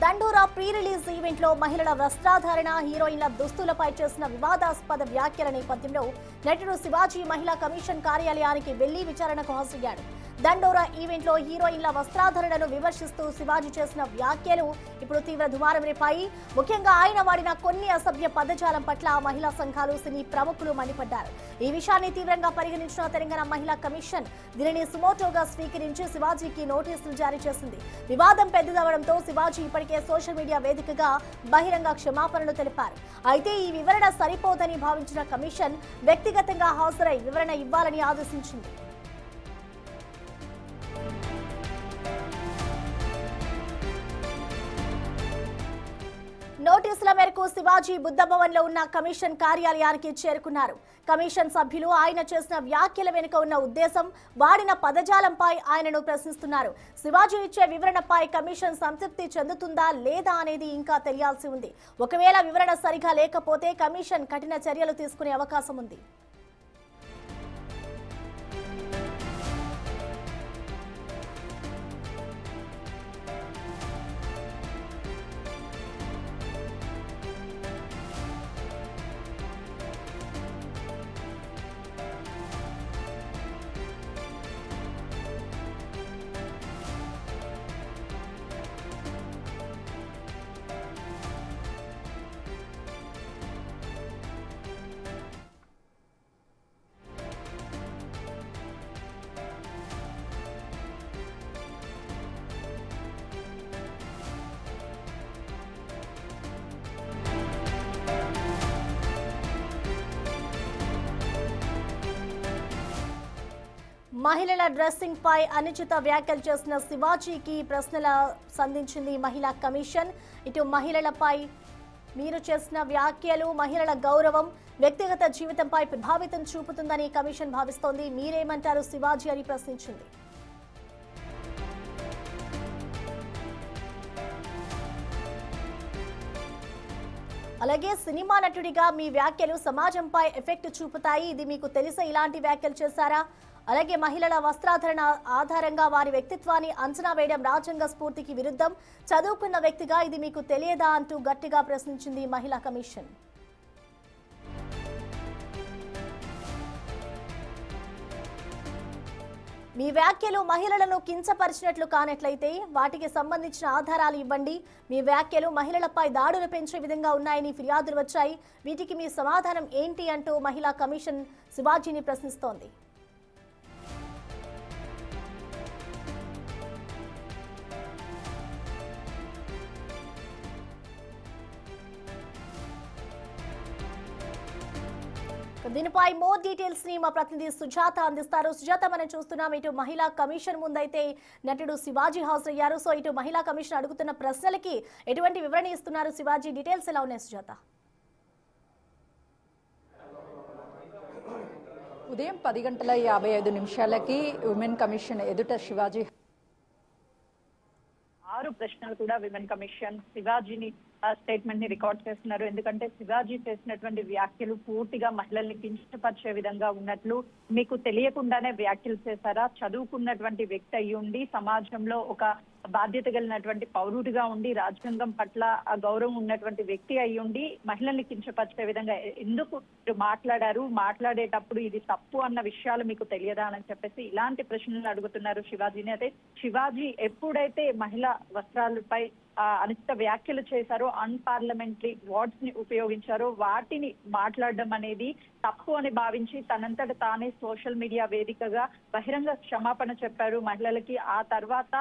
దండోరా pre release event లో మహిళల వస్త్రాధారణ హీరోయిన్ల దుస్తులపై చేసిన వివాదాస్పద వ్యాఖ్యల నేపథ్యంలో నటుడు శివాజీ మహిళా కమిషన్ కార్యాలయానికి వెళ్లి విచారణకు హాజరయ్యాడు. దండోరా ఈవెంట్ లో హీరోయిన్ల వస్త్రాధారణను విమర్శిస్తూ శివాజీ చేసిన వ్యాఖ్యలు ఇప్పుడు తీవ్ర దుమారం రేపాయి. ముఖ్యంగా ఆయన వాడిన కొన్ని అసభ్య పదజాలం పట్ల మహిళా సంఘాలు, సినీ ప్రముఖులు మండిపడ్డారు. ఈ విషయాన్ని తీవ్రంగా పరిగణించిన తెలంగాణ మహిళా కమిషన్ దీనిని సుమోటోగా స్వీకరించి శివాజీకి నోటీసులు జారీ చేసింది. వివాదం పెద్దదవడంతో శివాజీ ఇప్పటికే సోషల్ మీడియా వేదికగా బహిరంగ క్షమాపణలు తెలిపారు. అయితే ఈ వివరణ సరిపోదని భావించిన కమిషన్ వ్యక్తిగతంగా హాజరై వివరణ ఇవ్వాలని ఆదేశించింది. నోటీసుల మేరకు శివాజీ బుద్ధభవన్ లో ఉన్న కమిషన్ కార్యాలయానికి చేరుకున్నారు. కమిషన్ సభ్యులు ఆయన చేసిన వ్యాఖ్యల వెనుక ఉన్న ఉద్దేశం, వాడిన పదజాలంపై ఆయనను ప్రశ్నిస్తున్నారు. శివాజీ ఇచ్చే వివరణపై కమిషన్ సంతృప్తి చెందుతుందా లేదా అనేది ఇంకా తెలియాల్సి ఉంది. ఒకవేళ వివరణ సరిగా లేకపోతే కమిషన్ కఠిన చర్యలు తీసుకునే అవకాశం ఉంది. మహిళల డ్రెస్సింగ్ పై అనుచిత వ్యాఖ్యలు చేసిన శివాజీకి ప్రశ్నల సంధించింది మహిళా కమిషన్. ఇటు మహిళలపై మీరు చేసిన వ్యాఖ్యలు మహిళల గౌరవం, వ్యక్తిగత జీవితంపై ప్రభావితం చూపుతుందని కమిషన్ భావిస్తోంది. మీరేమంటారు శివాజీ అని ప్రశ్నించింది. అలాగే సినిమా నటుడిగా మీ వ్యాఖ్యలు సమాజంపై ఎఫెక్ట్ చూపుతాయి, ఇది మీకు తెలిసే ఇలాంటి వ్యాఖ్యలు చేశారా? అలాగే మహిళల వస్త్రాధరణ ఆధారంగా వారి వ్యక్తిత్వాన్ని అంచనా వేయడం రాజ్యాంగ స్ఫూర్తికి విరుద్ధం, చదువుకున్న వ్యక్తిగా ఇది మీకు తెలియదా అంటూ గట్టిగా ప్రశ్నించింది మహిళా కమిషన్. మీ వ్యాఖ్యలు మహిళలను కించపరిచినట్లు కానట్లయితే వాటికి సంబంధించిన ఆధారాలు ఇవ్వండి. మీ వ్యాఖ్యలు మహిళలపై దాడులు పెంచే విధంగా ఉన్నాయని ఫిర్యాదులు వచ్చాయి, వీటికి మీ సమాధానం ఏంటి అంటూ మహిళా కమిషన్ శివాజీని ప్రశ్నిస్తోంది. దీనిపై మోర్ డీటెయిల్స్ ని మా ప్రతినిధి సుజాత అందిస్తారు. సుజాత, మనం చూస్తున్నాం ఇటు మహిళా కమిషన్ ముందైతే నటుడు శివాజీ హాజరయ్యారు. సో ఇటు మహిళా కమిషన్ అడుగుతున్న ప్రశ్నలకి ఎటువంటి వివరణ ఇస్తున్నారు శివాజీ? డీటెయిల్స్ ఎలా ఉన్నాయి సుజాత? ఉదయం 10:55 ఉమెన్ కమిషన్ ఎదుట శివాజీ 6 ప్రశ్నలు కూడా విమెన్ కమిషన్ శివాజీని స్టేట్మెంట్ ని రికార్డ్ చేస్తున్నారు. ఎందుకంటే శివాజీ చేసినటువంటి వ్యాఖ్యలు పూర్తిగా మహిళల్ని కించపరిచే విధంగా ఉన్నట్లు, మీకు తెలియకుండానే వ్యాఖ్యలు చేశారా? చదువుకున్నటువంటి వ్యక్తి అయి ఉండి సమాజంలో ఒక బాధ్యత కలిగినటువంటి పౌరుడిగా ఉండి రాజ్యాంగం పట్ల గౌరవం ఉన్నటువంటి వ్యక్తి అయి ఉండి మహిళల్ని కించపరిచే విధంగా ఎందుకు మాట్లాడారు? మాట్లాడేటప్పుడు ఇది తప్పు అన్న విషయాలు మీకు తెలియదా అని చెప్పేసి ఇలాంటి ప్రశ్నలు అడుగుతున్నారు శివాజీని. అయితే శివాజీ ఎప్పుడైతే మహిళా వస్త్రాలపై అనుచిత వ్యాఖ్యలు చేశారో, అన్పార్లమెంటరీ వర్డ్స్ ని ఉపయోగించారో వాటిని మాట్లాడడం అనేది తప్పు అని భావించి తనంతట తానే సోషల్ మీడియా వేదికగా బహిరంగ క్షమాపణ చెప్పారు మహిళలకి. ఆ తర్వాత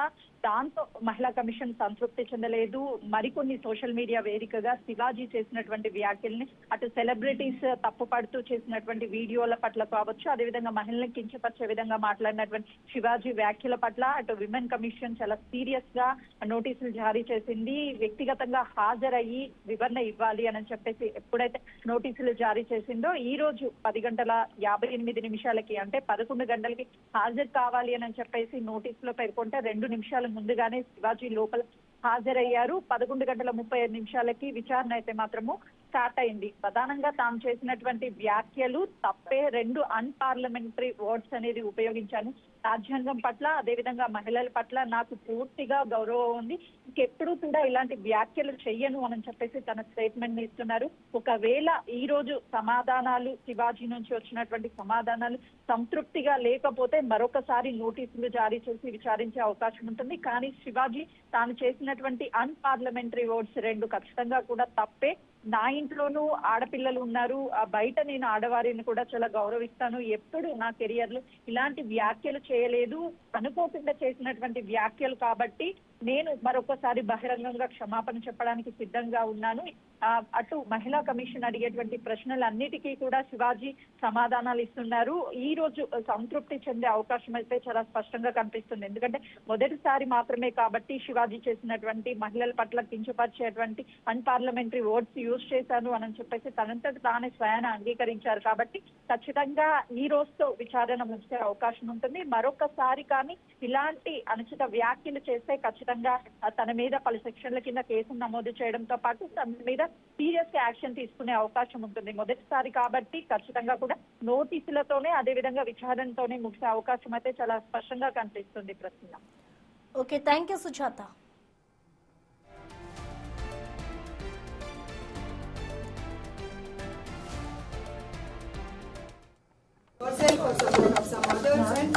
దాంతో మహిళా కమిషన్ సంతృప్తి చెందలేదు. మరికొన్ని సోషల్ మీడియా వేదికగా శివాజీ చేసినటువంటి వ్యాఖ్యల్ని అటు సెలబ్రిటీస్ తప్పుపడుతూ చేసినటువంటి వీడియోల పట్ల కావచ్చు, అదేవిధంగా మహిళల్ని కించపరిచే విధంగా మాట్లాడినటువంటి శివాజీ వ్యాఖ్యల పట్ల అటు విమెన్ కమిషన్ చాలా సీరియస్ గా నోటీసులు జారీ చేసింది. వ్యక్తిగతంగా హాజరయ్యి వివరణ ఇవ్వాలి అని చెప్పేసి ఎప్పుడైతే నోటీసులు జారీ చేసిందో ఈ రోజు 10:58 అంటే 11 గంటలకి హాజరు కావాలి అని చెప్పేసి నోటీసులో పేర్కొంటే 2 నిమిషాల ముందుగానే శివాజీ లోపల హాజరయ్యారు. 11:35 విచారణ అయితే మాత్రము స్టార్ట్ అయింది. ప్రధానంగా తాము చేసినటువంటి వ్యాఖ్యలు తప్పే, 2 అన్పార్లమెంటరీ వర్డ్స్ అనేది ఉపయోగించాను. రాజ్యాంగం పట్ల అదేవిధంగా మహిళల పట్ల నాకు పూర్తిగా గౌరవం ఉంది. ఇంకెప్పుడు కూడా ఇలాంటి వ్యాఖ్యలు చెయ్యను అని చెప్పేసి తన స్టేట్మెంట్ ని ఇస్తున్నారు. ఒకవేళ ఈ రోజు సమాధానాలు శివాజీ నుంచి వచ్చినటువంటి సమాధానాలు సంతృప్తిగా లేకపోతే మరొకసారి నోటీసులు జారీ చేసి విచారించే అవకాశం ఉంటుంది. కానీ శివాజీ తాను చేసినటువంటి అన్పార్లమెంటరీ వర్డ్స్ 2 ఖచ్చితంగా కూడా తప్పే. నా ఇంట్లోనూ ఆడపిల్లలు ఉన్నారు, బయట నేను ఆడవారిని కూడా చాలా గౌరవిస్తాను. ఎప్పుడు నా కెరియర్ లో ఇలాంటి వ్యాఖ్యలు చేయలేదు, అనుకోకుండా చేసినటువంటి వ్యాఖ్యలు కాబట్టి నేను మరొకసారి బహిరంగంగా క్షమాపణ చెప్పడానికి సిద్ధంగా ఉన్నాను. అటు మహిళా కమిషన్ అడిగేటువంటి ప్రశ్నలన్నిటికీ కూడా శివాజీ సమాధానాలు ఇస్తున్నారు. ఈ రోజు సంతృప్తి చెందే అవకాశం అయితే చాలా స్పష్టంగా కనిపిస్తుంది. ఎందుకంటే మొదటిసారి మాత్రమే కాబట్టి శివాజీ చేసినటువంటి మహిళల పట్ల కించపరిచేటువంటి అన్పార్లమెంటరీ వర్డ్స్ యూజ్ చేశాను అని చెప్పేసి తనంతట తానే స్వయాన అంగీకరించారు. కాబట్టి ఖచ్చితంగా ఈ రోజుతో విచారణ ముగిసే అవకాశం ఉంటుంది. మరొకసారి కానీ ఇలాంటి అనుచిత వ్యాఖ్యలు చేస్తే ఖచ్చితంగా తన మీద పలు సెక్షన్ల కింద కేసు నమోదు చేయడంతో పాటు తన మీద సీరియస్ యాక్షన్ తీసుకునే అవకాశం ఉంటుంది. మొదటిసారి కాబట్టి ఖచ్చితంగా కూడా నోటీసులతోనే అదేవిధంగా విచారణతోనే ముగిసే అవకాశం అయితే చాలా స్పష్టంగా కనిపిస్తుంది. ప్రశ్న. Okay, thank you Sujatha. Yourself also, you have some others and